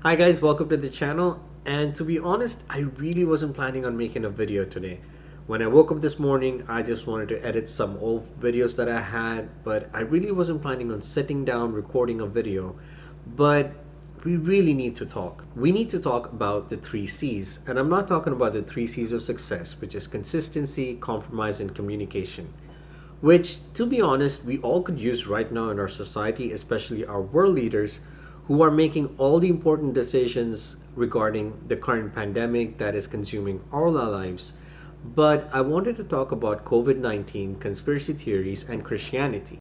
Hi guys, welcome to the channel. And to be honest, I really wasn't planning on making a video today. When I woke up this morning, I just wanted to edit some old videos that I had, but I really wasn't planning on sitting down recording a video. But we really need to talk. We need to talk about the 3C's. And I'm not talking about the 3C's of success, which is consistency, compromise, and communication. Which, to be honest, we all could use right now in our society, especially our world leaders who are making all the important decisions regarding the current pandemic that is consuming all our lives. But I wanted to talk about COVID-19, conspiracy theories, and Christianity.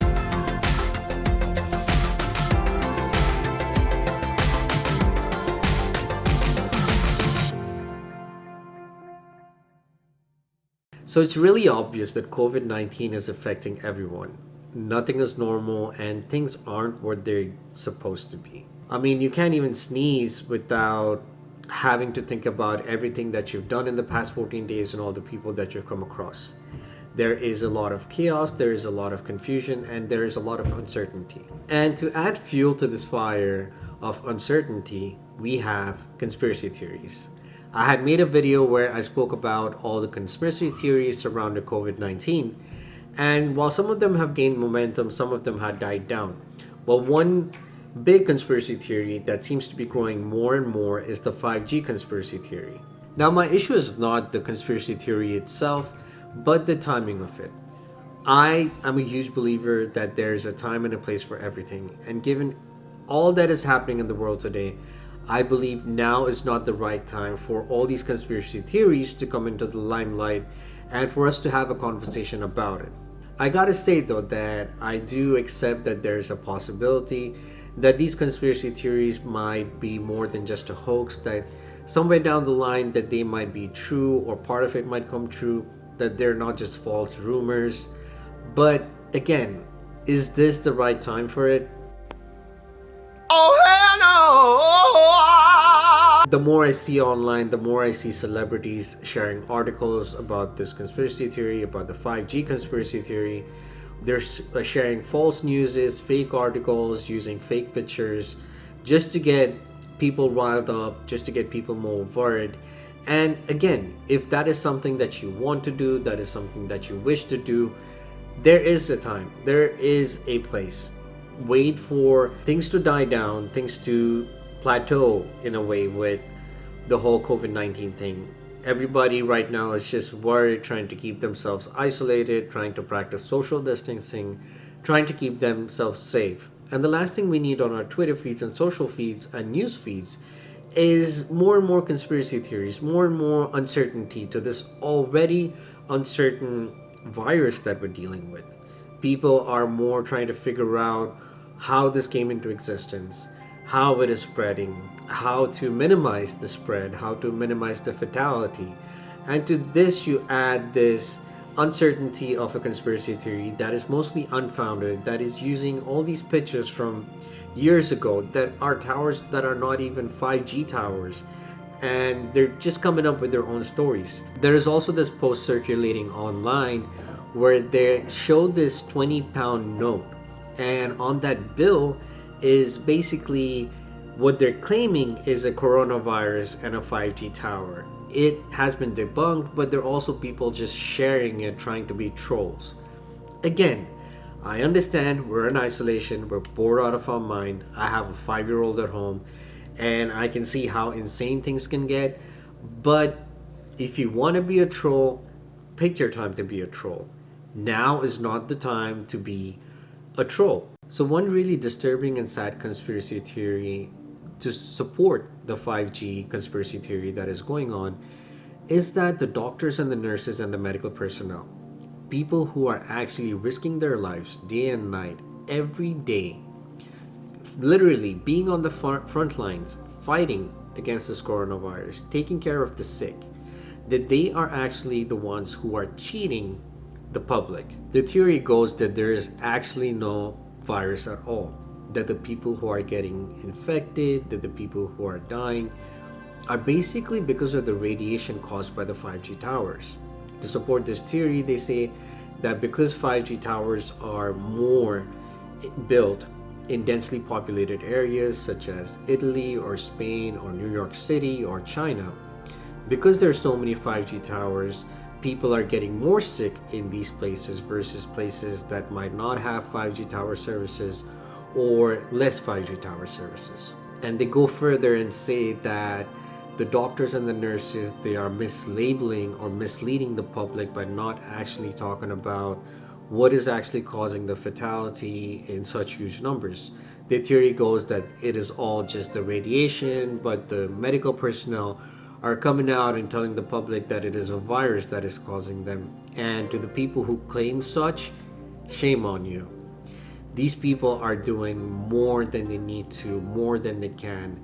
So it's really obvious that COVID-19 is affecting everyone. Nothing is normal and things aren't what they're supposed to be. I mean, you can't even sneeze without having to think about everything that you've done in the past 14 days and all the people that you've come across. There is a lot of chaos, there is a lot of confusion, and there is a lot of uncertainty. And to add fuel to this fire of uncertainty, we have conspiracy theories. I had made a video where I spoke about all the conspiracy theories surrounding COVID-19, and while some of them have gained momentum, some of them had died down. Well, one big conspiracy theory that seems to be growing more and more is the 5G conspiracy theory. Now, my issue is not the conspiracy theory itself, but the timing of it. I am a huge believer that there's a time and a place for everything, and given all that is happening in the world today, I believe now is not the right time for all these conspiracy theories to come into the limelight and for us to have a conversation about it. I gotta say though that I do accept that there's a possibility that these conspiracy theories might be more than just a hoax, that somewhere down the line that they might be true or part of it might come true, that they're not just false rumors. But again, is this the right time for it? Oh hell no! The more I see online, the more I see celebrities sharing articles about this conspiracy theory, about the 5G conspiracy theory. They're sharing false news, fake articles, using fake pictures just to get people riled up, just to get people more worried. And again, if that is something that you want to do, that is something that you wish to do, there is a time, there is a place. Wait for things to die down, things to plateau in a way with the whole COVID-19 thing. Everybody right now is just worried, trying to keep themselves isolated, trying to practice social distancing, trying to keep themselves safe. And the last thing we need on our Twitter feeds and social feeds and news feeds is more and more conspiracy theories, more and more uncertainty to this already uncertain virus that we're dealing with. People are more trying to figure out how this came into existence, how it is spreading, how to minimize the spread, how to minimize the fatality. And to this you add this uncertainty of a conspiracy theory that is mostly unfounded, that is using all these pictures from years ago that are towers that are not even 5G towers, and they're just coming up with their own stories. There is also this post circulating online where they showed this 20-pound note, and on that bill is basically what they're claiming is a coronavirus and a 5G tower. It has been debunked, but there are also people just sharing it, trying to be trolls. Again, I understand we're in isolation, we're bored out of our mind. I have a 5-year-old at home, and I can see how insane things can get. But if you want to be a troll, pick your time to be a troll. Now is not the time to be a troll. So one really disturbing and sad conspiracy theory to support the 5G conspiracy theory that is going on is that the doctors and the nurses and the medical personnel, people who are actually risking their lives day and night, every day, literally being on the front lines, fighting against this coronavirus, taking care of the sick, that they are actually the ones who are cheating the public. The theory goes that there is actually no virus at all, that the people who are getting infected, that the people who are dying are basically because of the radiation caused by the 5G towers. To support this theory, they say that because 5G towers are more built in densely populated areas such as Italy or Spain or New York City or China. Because there's so many 5G towers, people are getting more sick in these places versus places that might not have 5G tower services or less 5G tower services. And they go further and say that the doctors and the nurses, they are mislabeling or misleading the public by not actually talking about what is actually causing the fatality in such huge numbers. The theory goes that it is all just the radiation, but the medical personnel are coming out and telling the public that it is a virus that is causing them. And to the people who claim such, shame on you. These people are doing more than they need to, more than they can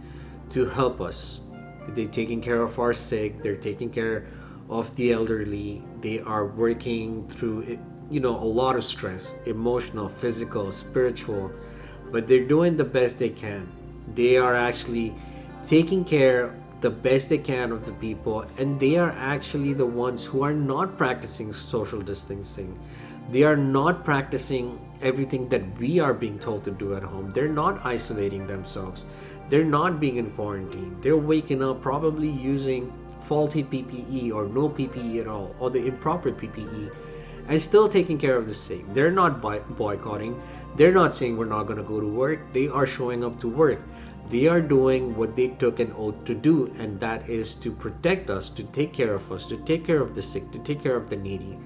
to help us. They're taking care of our sick, they're taking care of the elderly, they are working through a lot of stress, emotional, physical, spiritual, but they're doing the best they can. They are actually taking care the best they can of the people, and they are actually the ones who are not practicing social distancing. They are not practicing everything that we are being told to do at home. They're not isolating themselves. They're not being in quarantine. They're waking up probably using faulty PPE or no PPE at all, or the improper PPE, and still taking care of the sick. They're not boycotting. They're not saying we're not going to go to work. They are showing up to work. They are doing what they took an oath to do, and that is to protect us, to take care of us, to take care of the sick, to take care of the needy.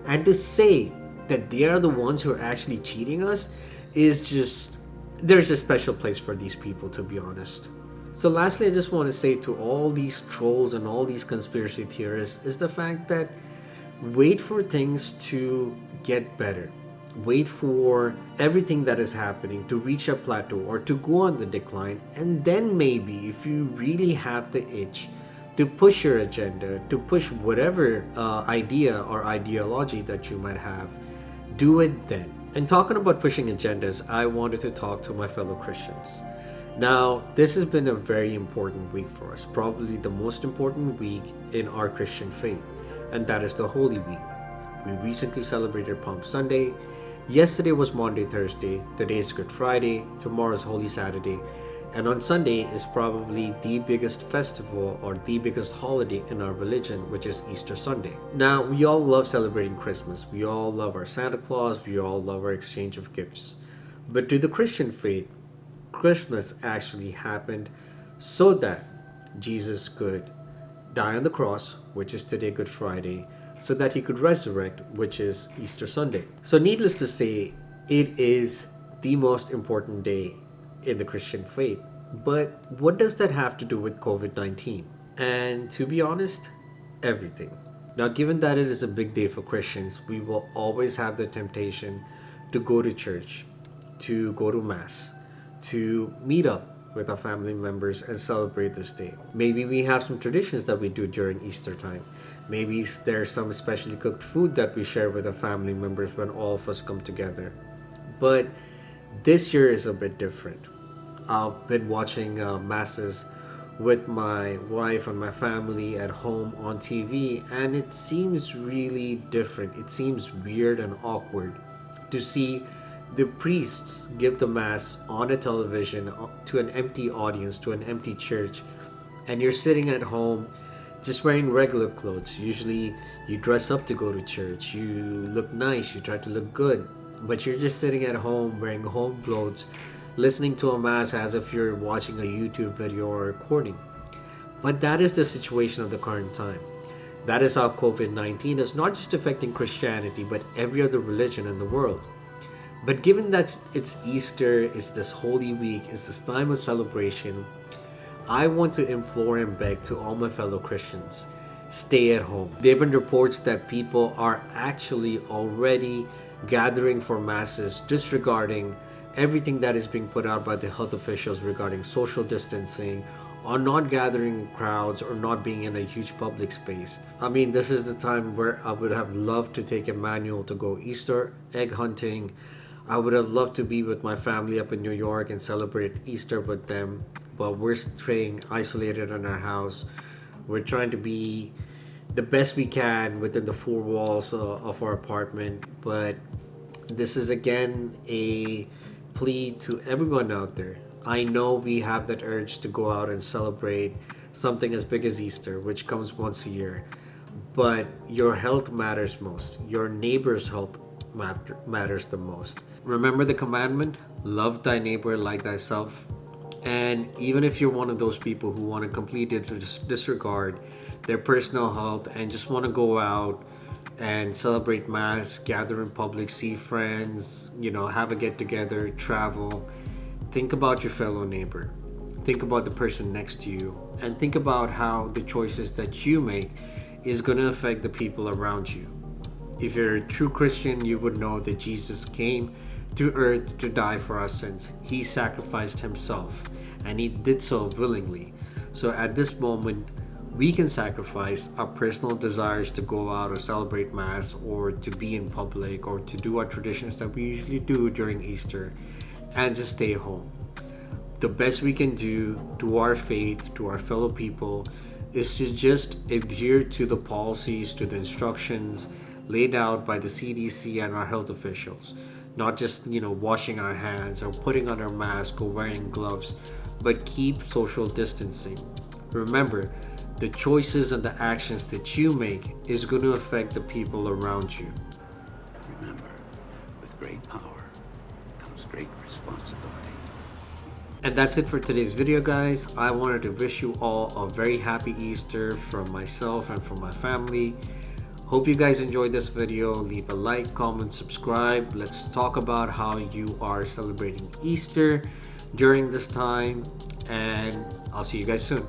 And to say that they are the ones who are actually cheating us is just, there's a special place for these people, to be honest. So lastly, I just want to say to all these trolls and all these conspiracy theorists is the fact that wait for things to get better. Wait for everything that is happening to reach a plateau or to go on the decline, and then maybe if you really have the itch to push your agenda, to push whatever idea or ideology that you might have, do it then. And talking about pushing agendas, I wanted to talk to my fellow Christians. Now, this has been a very important week for us, probably the most important week in our Christian faith, and that is the Holy Week. We recently celebrated Palm Sunday. Yesterday was Maundy, Thursday. Today is Good Friday. Tomorrow is Holy Saturday. And on Sunday is probably the biggest festival or the biggest holiday in our religion, which is Easter Sunday. Now, we all love celebrating Christmas. We all love our Santa Claus. We all love our exchange of gifts. But to the Christian faith, Christmas actually happened so that Jesus could die on the cross, which is today Good Friday, so that he could resurrect, which is Easter Sunday. So needless to say, it is the most important day in the Christian faith. But what does that have to do with COVID-19? And to be honest, everything. Now, given that it is a big day for Christians, we will always have the temptation to go to church, to go to Mass, to meet up with our family members and celebrate this day. Maybe we have some traditions that we do during Easter time. Maybe there's some specially cooked food that we share with our family members when all of us come together. But this year is a bit different. I've been watching masses with my wife and my family at home on TV, and it seems really different. It seems weird and awkward to see the priests give the mass on a television to an empty audience, to an empty church, and you're sitting at home just wearing regular clothes. Usually you dress up to go to church, you look nice, you try to look good, but you're just sitting at home wearing home clothes, listening to a mass as if you're watching a YouTube video or recording. But that is the situation of the current time. That is how COVID-19 is not just affecting Christianity, but every other religion in the world. But given that it's Easter, it's this Holy Week, it's this time of celebration, I want to implore and beg to all my fellow Christians, stay at home. There have been reports that people are actually already gathering for masses, disregarding everything that is being put out by the health officials regarding social distancing, or not gathering crowds, or not being in a huge public space. I mean, this is the time where I would have loved to take Emmanuel to go Easter egg hunting. I would have loved to be with my family up in New York and celebrate Easter with them, but we're staying isolated in our house. We're trying to be the best we can within the four walls of our apartment, but this is again a plea to everyone out there. I know we have that urge to go out and celebrate something as big as Easter, which comes once a year, but your health matters most. Your neighbor's health matters the most. Remember the commandment, love thy neighbor like thyself. And even if you're one of those people who want to completely disregard their personal health and just want to go out and celebrate mass, gather in public, see friends, have a get together, travel, think about your fellow neighbor. Think about the person next to you, and think about how the choices that you make is going to affect the people around you. If you're a true Christian, you would know that Jesus came to earth to die for our sins. He sacrificed himself, and he did so willingly. So at this moment, we can sacrifice our personal desires to go out or celebrate mass or to be in public or to do our traditions that we usually do during Easter, and just stay home. The best we can do to our faith, to our fellow people, is to just adhere to the policies, to the instructions laid out by the CDC and our health officials. Not just, washing our hands or putting on our mask or wearing gloves, but keep social distancing. Remember, the choices and the actions that you make is going to affect the people around you. Remember, with great power comes great responsibility. And that's it for today's video, guys. I wanted to wish you all a very happy Easter from myself and from my family. Hope you guys enjoyed this video. Leave a like, comment, subscribe. Let's talk about how you are celebrating Easter during this time, and I'll see you guys soon.